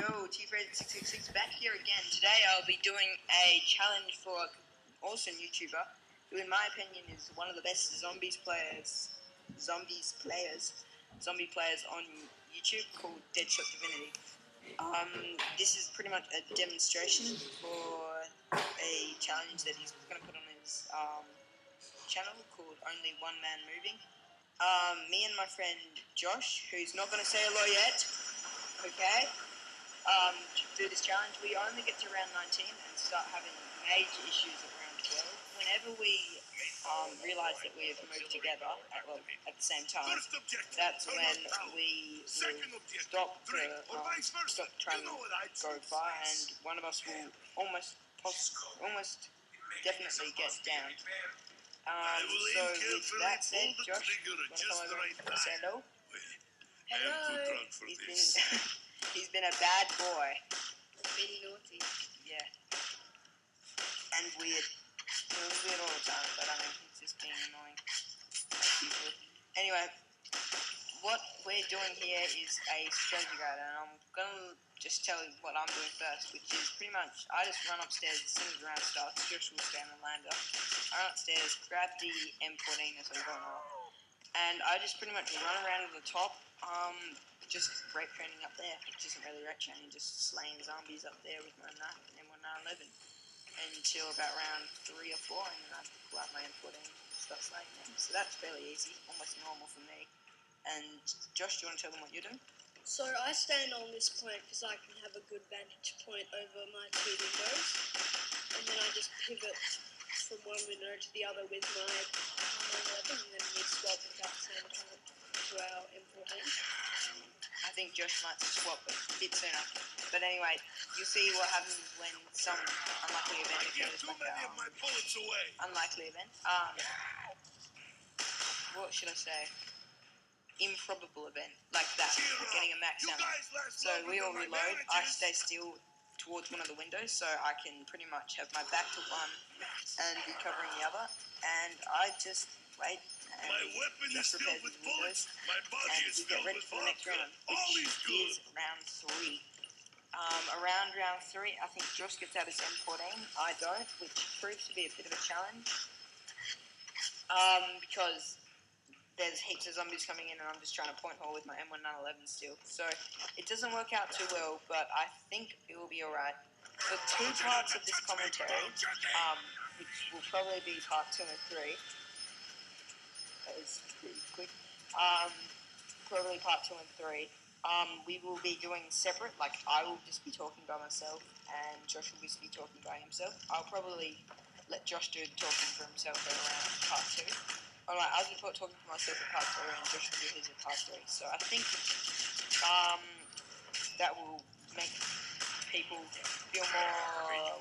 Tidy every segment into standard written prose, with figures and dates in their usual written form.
Yo, T-Fred666 back here again. Today I'll be doing a challenge for an awesome YouTuber who in my opinion is one of the best zombie players on YouTube, called Deadshot Divinity. This is pretty much a demonstration for a challenge that he's going to put on his channel called ONLYONEMANMOVIng. Me and my friend Josh, who's not going to say hello yet, okay? To do this challenge, we only get to round 19 and start having major issues at round 12. Whenever we realise that we have moved together at the same time, that's when we will stop trying to go far, and one of us will almost definitely get down. So with that said, Josh, you want to come over and say hello? Hello. He's been a bad boy. Been naughty. Yeah. And weird. It was weird all the time, but I mean, he's just being annoying. Anyway, what we're doing here is a strategy guide, and I'm gonna just tell you what I'm doing first, which is pretty much, I just run upstairs as soon as the round starts. Josh will stand and land up. I run upstairs, grab the M14 as I'm going off, and I just pretty much run around to the top, just rape training up there, which isn't really rape training, just slaying zombies up there with my knife and M1911 until about round 3 or 4, and then I pull out my M14 and start slaying them. So that's fairly easy, almost normal for me. And Josh, do you want to tell them what you're doing? So I stand on this point because I can have a good vantage point over my two windows, and then I just pivot from one window to the other with my M11, and then we swap at that same time to our M14. I think Josh might swap a bit sooner. But anyway, you'll see what happens when some unlikely event occurs. Unlikely event. What should I say? Improbable event. Like that. Getting a max ammo. So we all reload. I stay still towards one of the windows so I can pretty much have my back to one and be covering the other. And I just wait. My weapon is filled with bullets. My body is filled with next round, which is round 3. Around round 3, I think Josh gets out his M14. I don't, which proves to be a bit of a challenge. Because there's heaps of zombies coming in, and I'm just trying to point hole with my M1911 still. So it doesn't work out too well, but I think it will be alright. For 2 parts of this commentary, which will probably be part 2 and 3. That was pretty quick. Probably part 2 and 3. We will be doing separate, like I will just be talking by myself and Josh will just be talking by himself. I'll probably let Josh do the talking for himself at around part 2. Alright, I'll be talking to myself at part 2 and Josh will do his at part 3. So I think that will make people feel more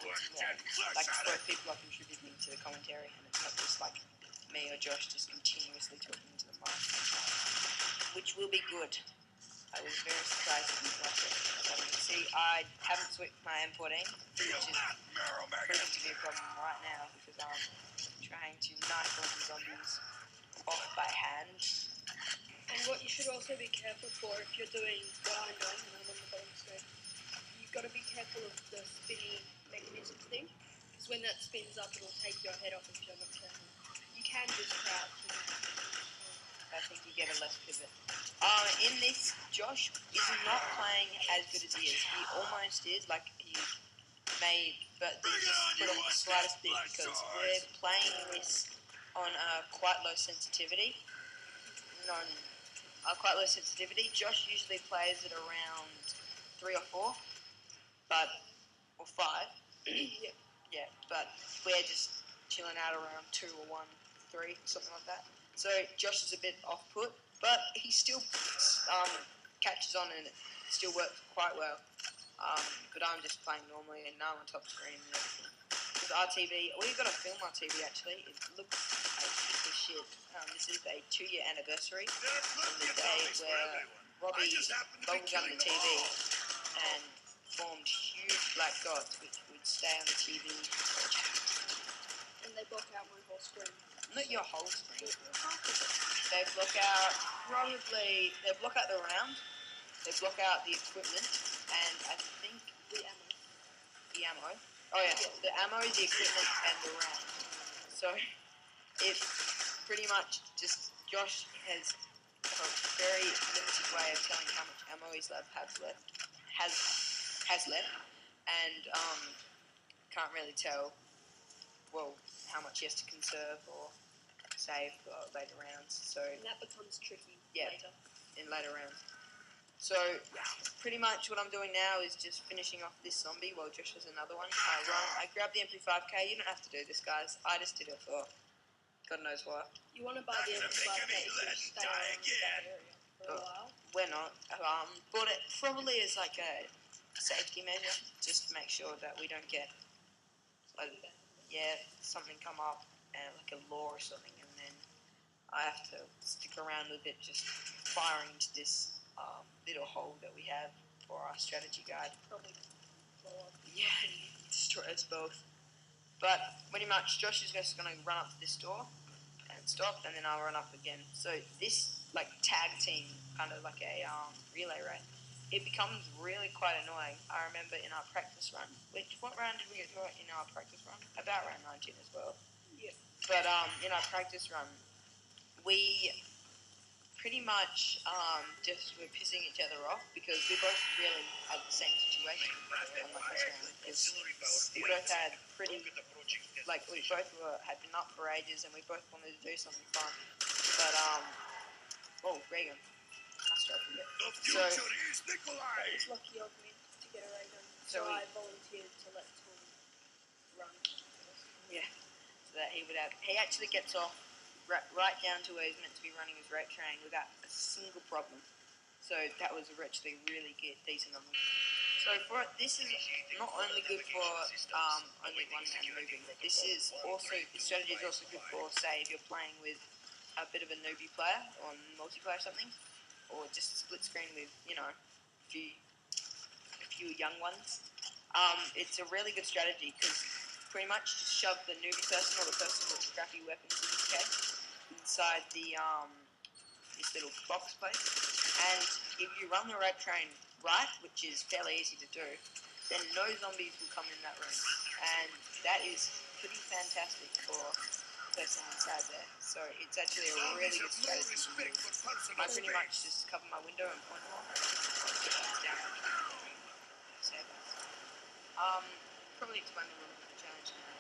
like both people are contributing to the commentary, and it's not just like me or Josh just continuously talking to the mic, which will be good. I was very surprised at this last episode. See, I haven't switched my M14, which is proving to be a problem right now because I'm trying to knife all the zombies off by hand. And what you should also be careful for if you're doing what I'm doing, and I'm on the bottom screen, you've got to be careful of the spinning mechanism thing, because when that spins up, it'll take your head off if you're not careful. You can just crouch. I think you get a less pivot. In this, Josh is not playing as good as he is. He almost is, like he may, but they just put on the slightest bit because we're playing this on quite low sensitivity. Quite low sensitivity. Josh usually plays at around 3 or 4, or 5. Yeah, but we're just chilling out around 2 or 1, 3, something like that. So Josh is a bit off-put, but he still catches on and it still works quite well. But I'm just playing normally and now I'm on top screen and everything. Because RTV, we've got to film RTV actually. It looks like a piece of shit. This is a 2-year anniversary from the day where Robbie bubblegummed the TV and formed huge black dots which would stay on the TV. And they block out my whole screen. Not your whole screen. They block out the round, they block out the equipment, and I think The ammo. the ammo. Oh yeah, the ammo, the equipment, and the round. So it's pretty much just Josh has a very limited way of telling how much ammo his lab has left, and can't really tell how much he has to conserve or save for later rounds. So And that becomes tricky later. in later rounds. So pretty much what I'm doing now is just finishing off this zombie while Josh has another one. I grabbed the MP5K. You don't have to do this, guys. I just did it for God knows what. You want to buy the MP5K to stay around that area for a while? We're not. Bought it probably as like a safety measure, just to make sure that we don't get something come up and like a law or something, and then I have to stick around with it, just firing into this little hole that we have for our strategy guide. Probably blow up. Yeah, destroy us both. But pretty much, Josh is just gonna run up to this door and stop, and then I'll run up again. So this like tag team, kind of like a relay race, it becomes really quite annoying. I remember in our practice run, what round did we get to in our practice run? About round 19 as well. Yeah. But in our practice run, we pretty much just were pissing each other off because we both really had the same situation on the first round. We both had we both had been up for ages and we both wanted to do something fun. But Reagan, nice job. So It was lucky of me to get a ray gun, so I volunteered to let Tom run. Yeah, so that he actually gets off right down to where he's meant to be running his rate train without a single problem. So that was actually really decent of him. So this is not only good for only one man moving. This strategy is also good for, say, if you're playing with a bit of a newbie player on multiplayer or something, or just split screen with a few young ones. It's a really good strategy because pretty much just shove the newbie person or the person with crappy weapons in this case inside the this little box place, and if you run the rate train right, which is fairly easy to do, then no zombies will come in that room, and that is pretty fantastic for the person inside there. So it's actually a really good strategy. I pretty much just cover my window and point them off. Probably explain a little bit of the challenge now.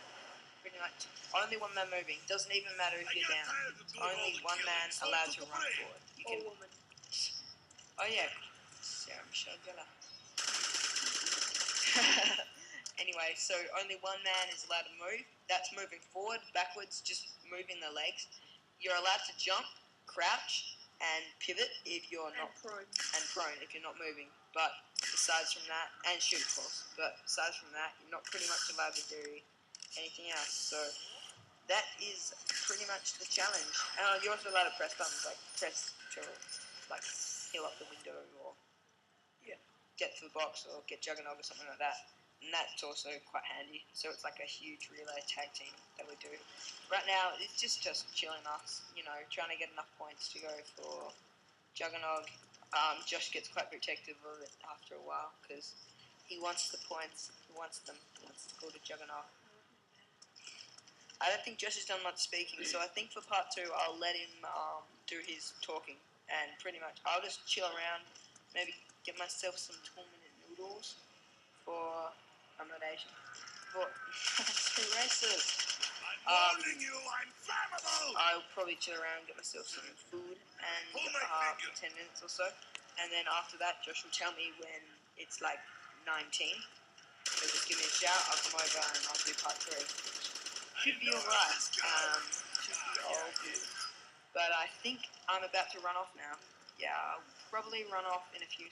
Pretty much, only one man moving. Doesn't even matter if you're down. Only one man allowed to run forward. You can. Or woman. Oh yeah, Sarah Michelle Gellar. Anyway, so only one man is allowed to move. That's moving forward, backwards, just moving the legs. You're allowed to jump, crouch, and pivot if you're not prone. And prone if you're not moving. But besides from that, and shoot, of course. But besides from that, you're not pretty much allowed to do anything else. So that is pretty much the challenge. You're also allowed to press buttons, like press to like heal up the window or get to the box or get Juggernog or something like that. And that's also quite handy. So it's like a huge relay tag team that we do. Right now, it's just chilling us, trying to get enough points to go for Juggernog. Josh gets quite protective of it after a while because he wants the points. He wants them. He wants to go to Juggernog. I don't think Josh has done much speaking, so I think for part 2 I'll let him do his talking, and pretty much I'll just chill around, maybe get myself some 2-minute noodles for accommodation. But too racist. I'm warning you, I'm flammable! I'll probably chill around, get myself some food, and 10 minutes or so, and then after that Josh will tell me when it's like 19. So just give me a shout, I'll come over and I'll do part 3. Should be alright. Should be all good. But I think I'm about to run off now. Yeah, I'll probably run off in a few